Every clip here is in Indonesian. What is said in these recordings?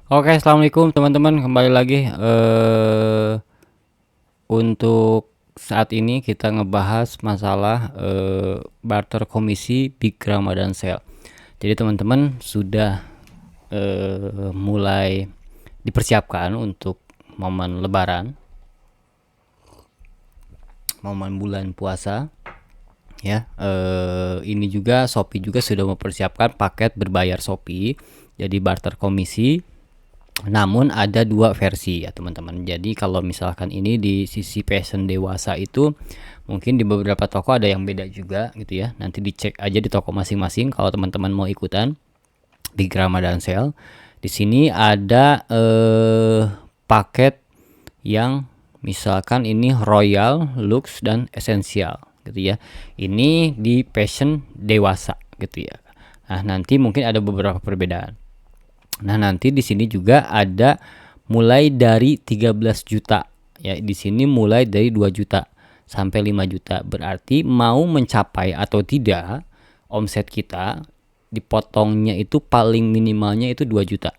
Oke, assalamualaikum teman-teman. Kembali lagi untuk saat ini kita ngebahas masalah barter komisi Big Ramadan Sale. Jadi teman-teman sudah mulai dipersiapkan untuk momen Lebaran, momen bulan puasa. Ya, ini juga Shopee juga sudah mempersiapkan paket berbayar Shopee. Jadi barter komisi. Namun ada dua versi ya teman-teman. Jadi kalau misalkan ini di sisi passion dewasa itu mungkin di beberapa toko ada yang beda juga gitu ya. Nanti dicek aja di toko masing-masing kalau teman-teman mau ikutan Big Ramadan Sale. Di sini ada paket yang misalkan ini Royal, Lux dan Essential gitu ya. Ini di passion dewasa gitu ya. Nah, nanti mungkin ada beberapa perbedaan. Nah, nanti di sini juga ada mulai dari 13 juta. Ya, di sini mulai dari 2 juta sampai 5 juta. Berarti mau mencapai atau tidak omset kita dipotongnya itu paling minimalnya itu 2 juta.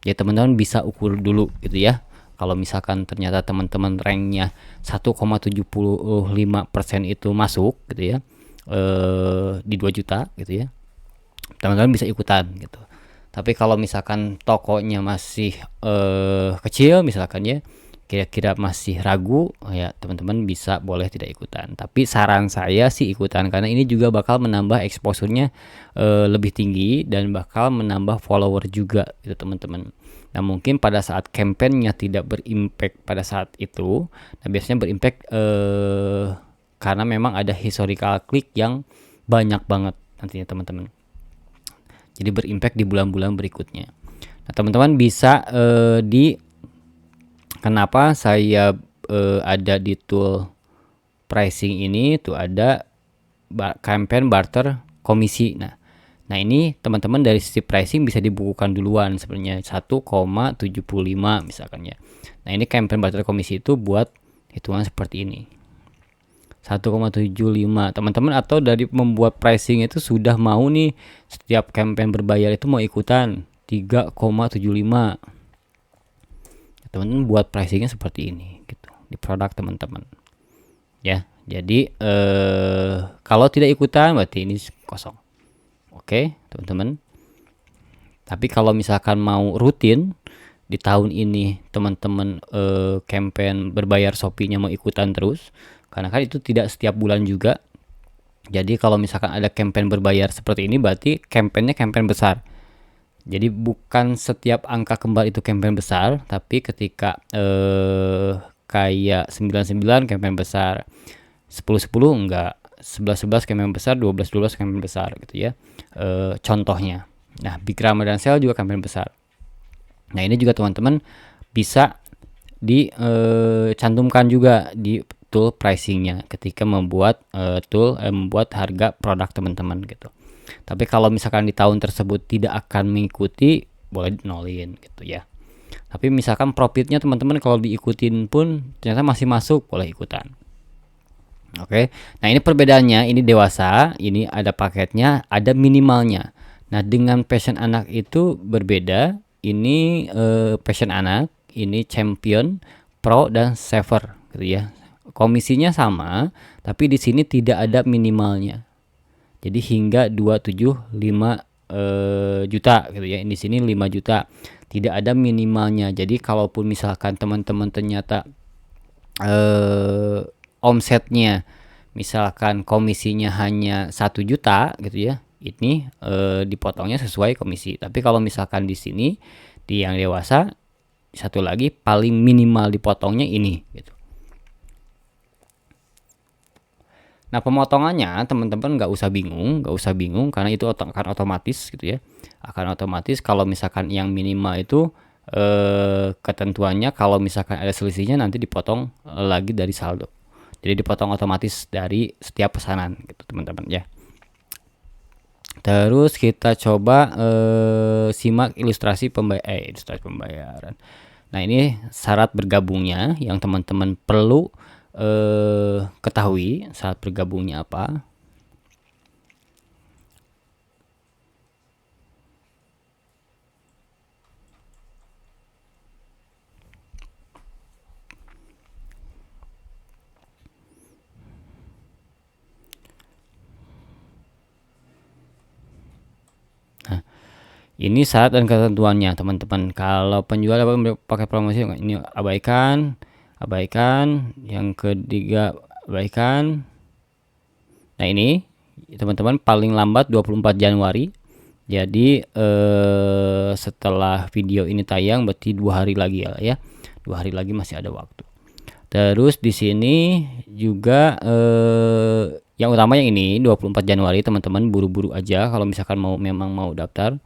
Ya, teman-teman bisa ukur dulu gitu ya. Kalau misalkan ternyata teman-teman ranknya 1,75% itu masuk gitu ya. Di 2 juta gitu ya. Teman-teman bisa ikutan gitu. Tapi kalau misalkan tokonya masih kecil misalkan ya, kira-kira masih ragu, ya teman-teman bisa boleh tidak ikutan. Tapi saran saya sih ikutan karena ini juga bakal menambah exposure-nya lebih tinggi dan bakal menambah follower juga gitu teman-teman. Nah, mungkin pada saat campaign-nya tidak berimpact pada saat itu, nah biasanya berimpact karena memang ada historical click yang banyak banget nantinya teman-teman. Jadi berimpact di bulan-bulan berikutnya. Nah, teman-teman bisa di kenapa saya ada di tool pricing ini tuh ada campaign barter komisi. Nah, ini teman-teman dari sisi pricing bisa dibukukan duluan sebenarnya 1,75 misalkan ya. Nah, ini campaign barter komisi itu buat hitungan seperti ini. 1,75 teman-teman, atau dari membuat pricing itu sudah mau nih setiap campaign berbayar itu mau ikutan 3,75. Teman-teman buat pricingnya seperti ini gitu di produk teman-teman ya. Jadi kalau tidak ikutan berarti ini kosong. Oke teman-teman. Tapi kalau misalkan mau rutin di tahun ini teman-teman campaign berbayar Shopee-nya mau ikutan terus, karena kan itu tidak setiap bulan juga. Jadi kalau misalkan ada campaign berbayar seperti ini berarti campaignnya campaign besar. Jadi bukan setiap angka kembar itu campaign besar, tapi ketika kayak 99 campaign besar, 10-10 enggak, 11-11 campaign besar, 12-12 campaign besar gitu ya. Contohnya. Nah, Big Ramadan Sale juga campaign besar. Nah, ini juga teman-teman bisa dicantumkan juga di tool pricingnya ketika membuat membuat harga produk teman-teman gitu. Tapi kalau misalkan di tahun tersebut tidak akan mengikuti, boleh nolin gitu ya. Tapi misalkan profitnya teman-teman kalau diikutin pun ternyata masih masuk, boleh ikutan. Oke. Nah, ini perbedaannya, ini dewasa, ini ada paketnya, ada minimalnya. Nah, dengan passion anak itu berbeda. Ini passion anak, ini champion, pro dan saver gitu ya. Komisinya sama, tapi di sini tidak ada minimalnya. Jadi hingga 275 juta gitu ya. Di sini 5 juta. Tidak ada minimalnya. Jadi kalaupun misalkan teman-teman ternyata omsetnya misalkan komisinya hanya 1 juta gitu ya, ini dipotongnya sesuai komisi. Tapi kalau misalkan di sini di yang dewasa, satu lagi paling minimal dipotongnya ini gitu. Nah, pemotongannya teman-teman nggak usah bingung karena itu akan otomatis gitu ya. Akan otomatis kalau misalkan yang minimal itu ketentuannya kalau misalkan ada selisihnya nanti dipotong lagi dari saldo. Jadi dipotong otomatis dari setiap pesanan gitu teman-teman ya. Terus kita coba simak ilustrasi pembayaran. Nah, ini syarat bergabungnya yang teman-teman perlu ketahui saat bergabungnya apa. Ini syarat dan ketentuannya teman-teman. Kalau penjual dapat pakai promosi ini abaikan, abaikan. Yang ketiga abaikan. Nah ini teman-teman paling lambat 24 Januari. Jadi setelah video ini tayang berarti 2 hari lagi ya. 2 hari lagi masih ada waktu. Terus di sini juga yang utama yang ini 24 Januari teman-teman, buru-buru aja kalau misalkan memang mau daftar.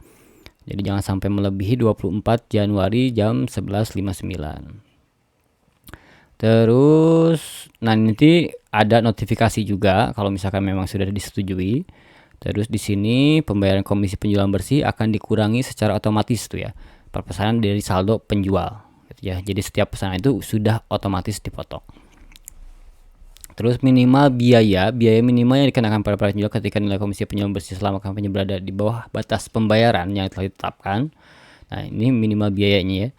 Jadi jangan sampai melebihi 24 Januari jam 11.59. Terus nanti ada notifikasi juga kalau misalkan memang sudah disetujui. Terus di sini pembayaran komisi penjualan bersih akan dikurangi secara otomatis tuh ya, per pesanan dari saldo penjual gitu ya. Jadi setiap pesanan itu sudah otomatis dipotong. Terus minimal biaya minimal yang dikenakan pada penjual ketika nilai komisi penjualan bersih selama kampanye berada di bawah batas pembayaran yang telah ditetapkan. Nah ini minimal biayanya ya.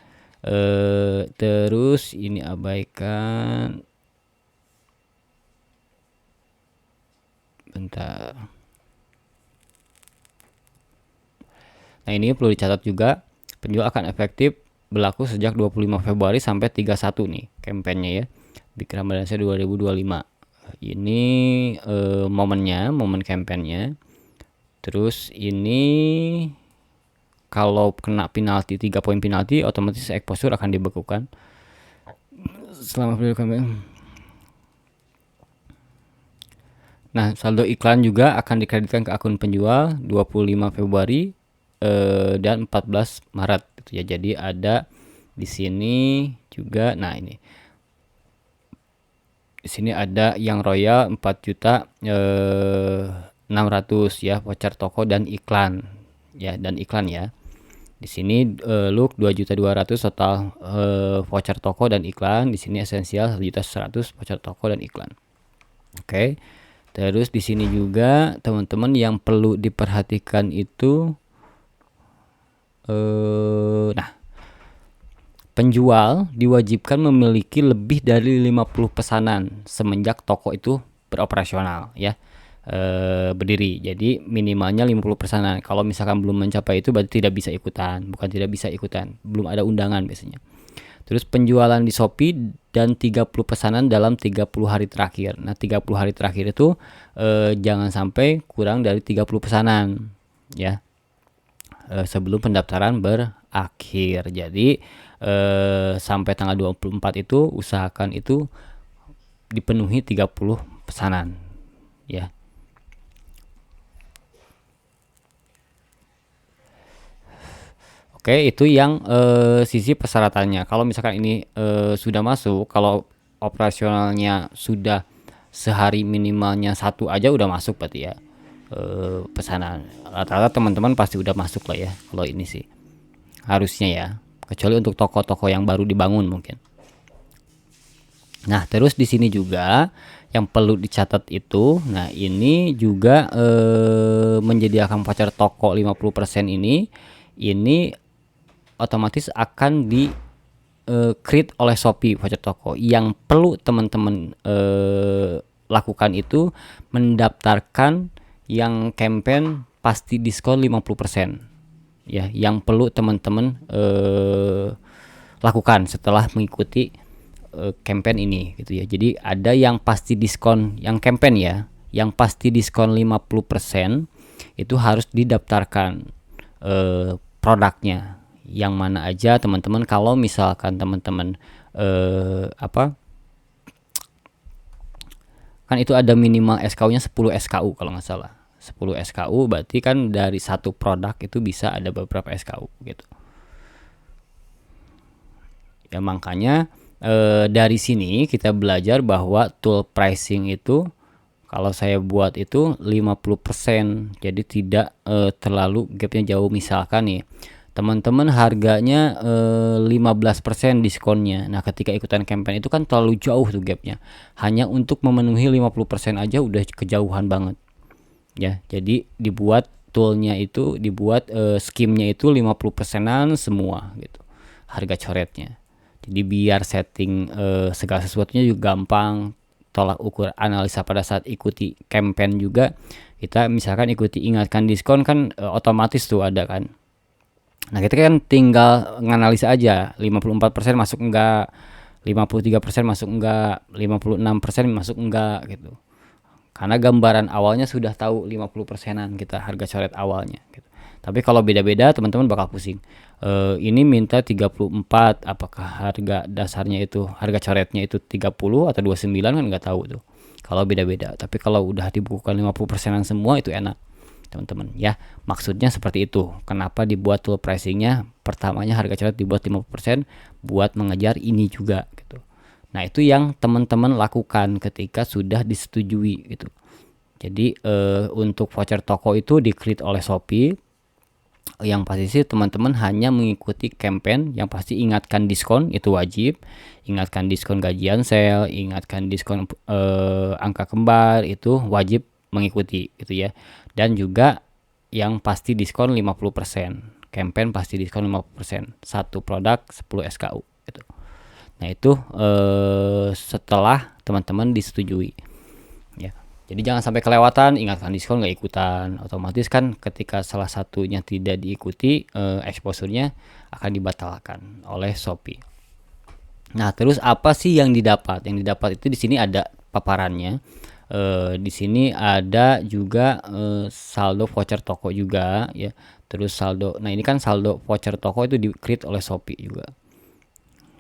Terus ini abaikan. Bentar. Nah ini perlu dicatat juga, penjual akan efektif berlaku sejak 25 Februari sampai 31 nih kampanyenya ya. Big Ramadan 2025. Ini momennya, momen kampanyenya. Terus ini kalau kena penalti 3 poin penalti, otomatis exposure akan dibekukan selama periode kampanye. Nah, saldo iklan juga akan dikreditkan ke akun penjual 25 Februari dan 14 Maret gitu ya. Jadi ada di sini juga. Nah, ini. Di sini ada yang royal 4.600.000 ya, voucher toko dan iklan ya, Di sini look 2.200.000 total voucher toko dan iklan. Di sini esensial 1.100.000 voucher toko dan iklan. Oke. Terus di sini juga teman-teman yang perlu diperhatikan itu nah, penjual diwajibkan memiliki lebih dari 50 pesanan semenjak toko itu beroperasional ya, berdiri. Jadi minimalnya 50 pesanan. Kalau misalkan belum mencapai itu berarti tidak bisa ikutan. Bukan tidak bisa ikutan, belum ada undangan biasanya. Terus penjualan di Shopee dan 30 pesanan dalam 30 hari terakhir. Nah 30 hari terakhir itu jangan sampai kurang dari 30 pesanan ya, sebelum pendaftaran berakhir. Jadi sampai tanggal 24 itu usahakan itu dipenuhi 30 pesanan ya. Oke, itu yang sisi persyaratannya. Kalau misalkan ini sudah masuk, kalau operasionalnya sudah sehari minimalnya 1 aja udah masuk berarti ya, pesanan. Rata-rata teman-teman pasti udah masuk lah ya kalau ini sih. Harusnya ya. Kecuali untuk toko-toko yang baru dibangun mungkin. Nah, terus di sini juga yang perlu dicatat itu, nah ini juga menyediakan voucher toko 50% ini otomatis akan di create oleh Shopee voucher toko. Yang perlu teman-teman lakukan itu mendaftarkan yang campaign pasti diskon 50% ya, yang perlu teman-teman lakukan setelah mengikuti campaign ini gitu ya. Jadi ada yang pasti diskon yang campaign ya, yang pasti diskon 50% itu harus didaftarkan produknya yang mana aja teman-teman. Kalau misalkan teman-teman kan itu ada minimal SKU-nya 10 SKU kalau nggak salah. 10 SKU berarti kan dari satu produk itu bisa ada beberapa SKU gitu ya. Makanya dari sini kita belajar bahwa tool pricing itu kalau saya buat itu 50%, jadi tidak terlalu gapnya jauh. Misalkan nih teman-teman harganya 15% diskonnya. Nah ketika ikutan campaign itu kan terlalu jauh tuh gapnya, hanya untuk memenuhi 50% aja udah kejauhan banget ya. Jadi dibuat toolnya itu, dibuat skimnya itu 50%an semua gitu harga coretnya. Jadi biar setting segala sesuatunya juga gampang, tolak ukur analisa pada saat ikuti campaign juga. Kita misalkan ikuti ingatkan diskon kan otomatis tuh ada kan Nah, kita kan tinggal nganalisa aja, 54% masuk enggak, 53% masuk enggak, 56% masuk enggak gitu. Karena gambaran awalnya sudah tahu 50%-an kita harga coret awalnya gitu. Tapi kalau beda-beda teman-teman bakal pusing. Ini minta 34, apakah harga dasarnya itu, harga coretnya itu 30 atau 29 kan nggak tahu tuh. Kalau beda-beda. Tapi kalau udah dibukukan 50%-an semua itu enak teman-teman ya. Maksudnya seperti itu. Kenapa dibuat tool pricingnya? Pertamanya harga coret dibuat 50% buat mengejar ini juga gitu. Nah, itu yang teman-teman lakukan ketika sudah disetujui gitu. Jadi untuk voucher toko itu di-create oleh Shopee. Yang pasti sih teman-teman hanya mengikuti campaign, yang pasti ingatkan diskon itu wajib, ingatkan diskon gajian sale, ingatkan diskon angka kembar itu wajib mengikuti gitu ya. Dan juga yang pasti diskon 50%. Campaign pasti diskon 50%. Satu produk 10 SKU gitu. Nah, itu setelah teman-teman disetujui ya. Jadi jangan sampai kelewatan, ingatkan diskon nggak ikutan. Otomatis kan ketika salah satunya tidak diikuti, exposure-nya akan dibatalkan oleh Shopee. Nah, terus apa sih yang didapat? Yang didapat itu di sini ada paparannya. Di sini ada juga saldo voucher toko juga ya. Terus saldo. Nah, ini kan saldo voucher toko itu di-create oleh Shopee juga.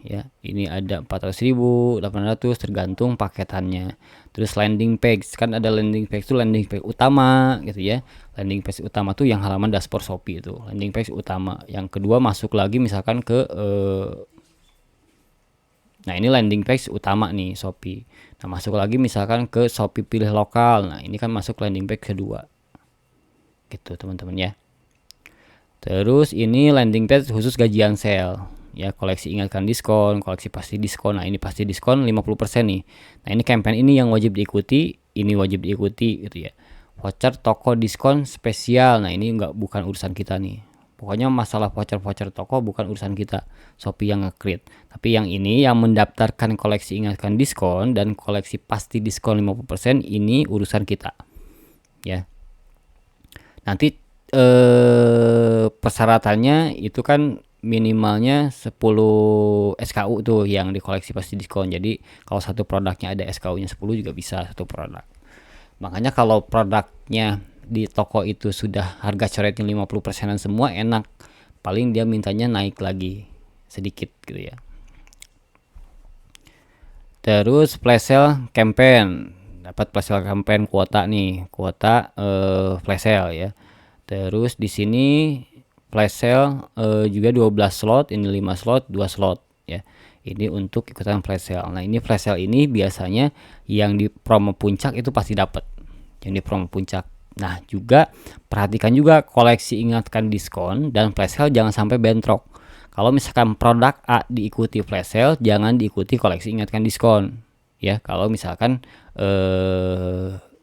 Ya, ini ada 400.000, 800 tergantung paketannya. Terus landing page, kan ada landing page itu landing page utama gitu ya. Landing page utama tuh yang halaman dashboard Shopee itu, landing page utama. Yang kedua masuk lagi misalkan ke nah, ini landing page utama nih Shopee. Nah, masuk lagi misalkan ke Shopee pilih lokal. Nah, ini kan masuk landing page kedua. Gitu teman-teman ya. Terus ini landing page khusus gajian sale. Ya, koleksi ingatkan diskon, koleksi pasti diskon. Nah, ini pasti diskon 50% nih. Nah, ini campaign ini yang wajib diikuti, ini wajib diikuti gitu ya. Voucher toko diskon spesial. Nah, ini bukan urusan kita nih. Pokoknya masalah voucher toko bukan urusan kita. Shopee yang nge-create. Tapi yang ini yang mendaftarkan koleksi ingatkan diskon dan koleksi pasti diskon 50% ini urusan kita. Ya. Nanti persyaratannya itu kan minimalnya 10 SKU tuh yang di koleksi pasti diskon. Jadi kalau satu produknya ada SKU-nya 10 juga bisa satu produk. Makanya kalau produknya di toko itu sudah harga coretnya 50%-an semua enak. Paling dia mintanya naik lagi sedikit gitu ya. Terus flash sale campaign. Dapat flash sale campaign kuota nih, kuota flash sale ya. Terus di sini flash sale juga 12 slot, ini 5 slot, 2 slot ya. Ini untuk ikutan flash sale. Nah, ini flash sale ini biasanya yang di promo puncak itu pasti dapat. Yang di promo puncak. Nah, juga perhatikan juga koleksi ingatkan diskon dan flash sale jangan sampai bentrok. Kalau misalkan produk A diikuti flash sale, jangan diikuti koleksi ingatkan diskon. Ya, kalau misalkan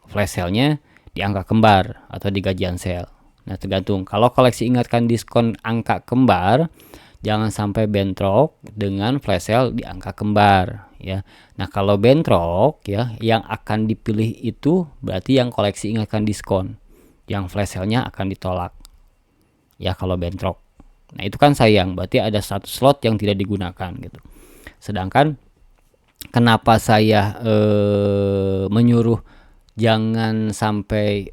flash sale-nya di angka kembar atau di gajian sale. Nah, tergantung. Kalau koleksi ingatkan diskon angka kembar, jangan sampai bentrok dengan flash sale di angka kembar ya. Nah, kalau bentrok ya, yang akan dipilih itu berarti yang koleksi ingatkan diskon. Yang flash sale-nya akan ditolak. Ya, kalau bentrok. Nah, itu kan sayang, berarti ada satu slot yang tidak digunakan gitu. Sedangkan kenapa saya menyuruh jangan sampai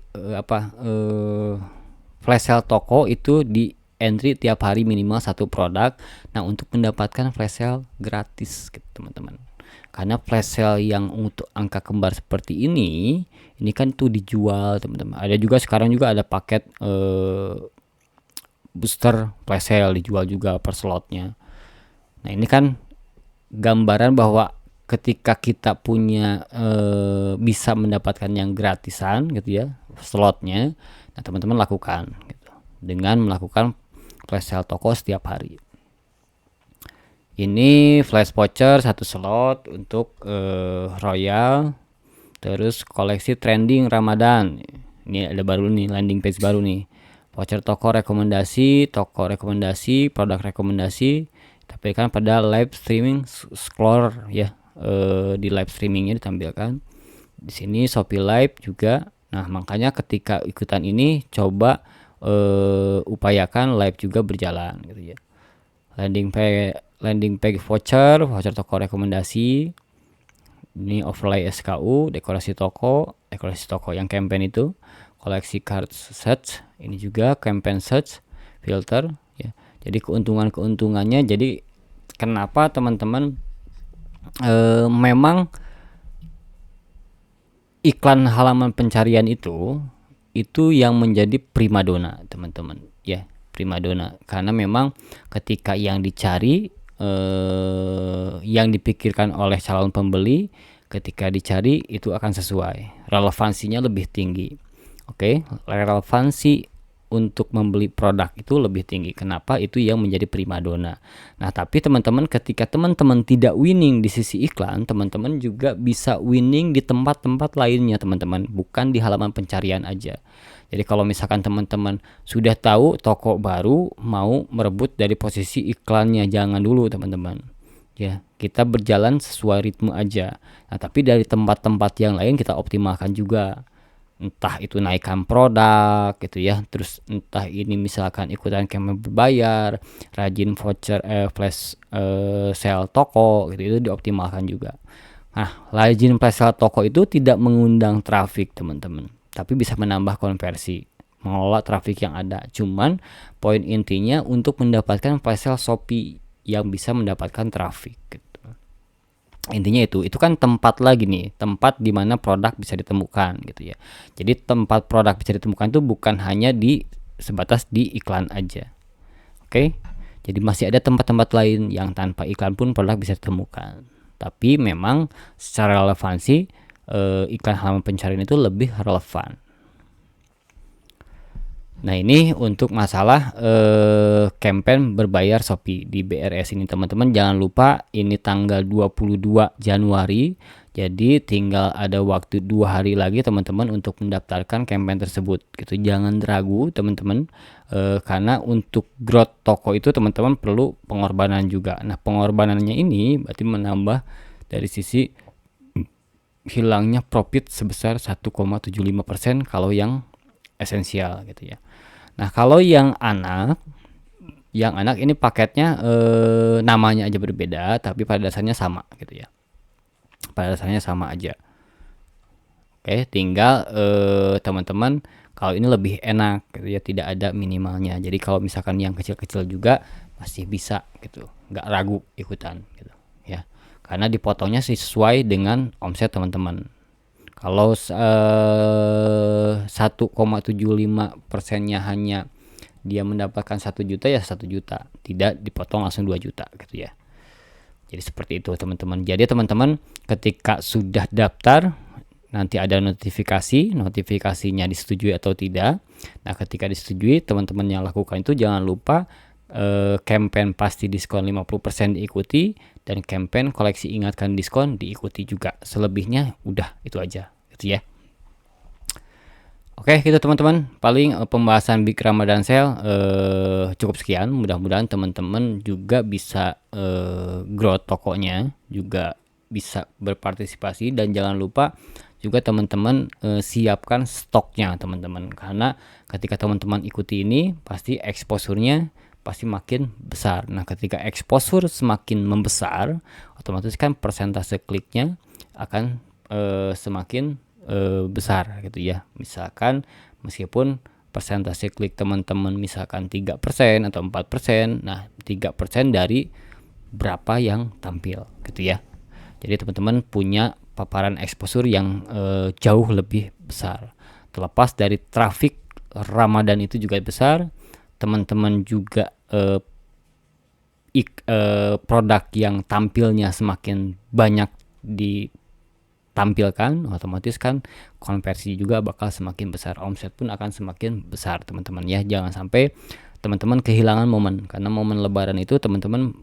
flash sale toko itu di entry tiap hari minimal satu produk. Nah, untuk mendapatkan flash sale gratis gitu teman-teman. Karena flash sale yang untuk angka kembar seperti ini kan tuh dijual teman-teman. Ada juga sekarang juga ada paket booster flash sale dijual juga per slotnya. Nah, ini kan gambaran bahwa ketika kita punya bisa mendapatkan yang gratisan gitu ya slotnya, nah teman-teman lakukan gitu, dengan melakukan flash sale toko setiap hari. Ini flash voucher satu slot untuk Royal. Terus koleksi trending Ramadan, ini ada baru nih, landing page baru nih. Voucher toko rekomendasi, produk rekomendasi. Tapi kan pada live streaming scroll ya, di live streamingnya ditampilkan. Di sini Shopee Live juga. Nah, makanya ketika ikutan ini coba upayakan live juga berjalan gitu ya. Landing page voucher toko rekomendasi, ini overlay SKU, dekorasi toko yang campaign itu, koleksi card search, ini juga campaign search filter ya. Jadi keuntungannya, jadi kenapa teman-teman memang iklan halaman pencarian itu yang menjadi primadona teman-teman ya, primadona, karena memang ketika yang dicari yang dipikirkan oleh calon pembeli ketika dicari itu akan sesuai, relevansinya lebih tinggi. Oke, relevansi untuk membeli produk itu lebih tinggi. Kenapa? Itu yang menjadi primadona. Nah, tapi teman-teman, ketika teman-teman tidak winning di sisi iklan, teman-teman juga bisa winning di tempat-tempat lainnya, teman-teman, bukan di halaman pencarian aja. Jadi kalau misalkan teman-teman sudah tahu toko baru, mau merebut dari posisi iklannya, jangan dulu teman-teman. Ya, kita berjalan sesuai ritme aja. Nah, tapi dari tempat-tempat yang lain kita optimalkan juga. Entah itu naikkan produk gitu ya, terus entah ini misalkan ikutan campaign berbayar, rajin voucher flash sale toko gitu, itu dioptimalkan juga. Nah, rajin flash sale toko itu tidak mengundang traffic teman-teman, tapi bisa menambah konversi, mengelola traffic yang ada. Cuman poin intinya untuk mendapatkan flash sale Shopee yang bisa mendapatkan traffic gitu. Intinya itu kan tempat lagi nih, tempat di mana produk bisa ditemukan gitu ya. Jadi tempat produk bisa ditemukan itu bukan hanya sebatas di iklan aja. Oke. Jadi masih ada tempat-tempat lain yang tanpa iklan pun produk bisa ditemukan. Tapi memang secara relevansi iklan halaman pencarian itu lebih relevan. Nah, ini untuk masalah campaign berbayar Shopee di BRS ini teman-teman. Jangan lupa ini tanggal 22 Januari. Jadi tinggal ada waktu 2 hari lagi teman-teman untuk mendaftarkan campaign tersebut. Gitu. Jangan ragu teman-teman, karena untuk growth toko itu teman-teman perlu pengorbanan juga. Nah, pengorbanannya ini berarti menambah dari sisi hilangnya profit sebesar 1,75% kalau yang esensial gitu ya. Nah, kalau yang anak ini paketnya namanya aja berbeda, tapi pada dasarnya sama gitu ya. Pada dasarnya sama aja. Oke, tinggal teman-teman kalau ini lebih enak gitu ya, tidak ada minimalnya. Jadi kalau misalkan yang kecil-kecil juga masih bisa gitu, nggak ragu ikutan gitu ya. Karena dipotongnya sesuai dengan omset teman-teman. Kalau 1,75%-nya hanya dia mendapatkan 1 juta ya 1 juta, tidak dipotong langsung 2 juta gitu ya. Jadi seperti itu teman-teman. Jadi teman-teman ketika sudah daftar nanti ada notifikasinya disetujui atau tidak. Nah, ketika disetujui teman-teman yang lakukan itu jangan lupa campaign pasti diskon 50% diikuti, dan campaign koleksi ingatkan diskon diikuti juga. Selebihnya udah itu aja gitu ya. Oke, gitu teman-teman. Paling pembahasan Big Ramadan Sale cukup sekian. Mudah-mudahan teman-teman juga bisa grow tokonya, juga bisa berpartisipasi, dan jangan lupa juga teman-teman siapkan stoknya teman-teman, karena ketika teman-teman ikuti ini pasti exposure-nya pasti makin besar. Nah, ketika exposure semakin membesar, otomatis kan persentase kliknya akan semakin besar gitu ya. Misalkan meskipun persentase klik teman-teman misalkan 3% atau 4%, nah 3% dari berapa yang tampil gitu ya. Jadi teman-teman punya paparan exposure yang jauh lebih besar. Terlepas dari traffic Ramadan itu juga besar, teman-teman juga produk yang tampilnya semakin banyak ditampilkan, otomatis kan konversi juga bakal semakin besar, omset pun akan semakin besar teman-teman ya. Jangan sampai teman-teman kehilangan momen, karena momen lebaran itu teman-teman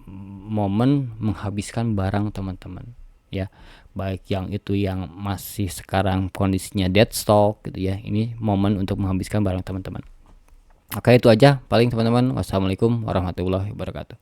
momen menghabiskan barang teman-teman ya, baik yang itu yang masih sekarang kondisinya dead stock gitu ya, ini momen untuk menghabiskan barang teman-teman. Oke, itu aja paling teman-teman. Wassalamualaikum warahmatullahi wabarakatuh.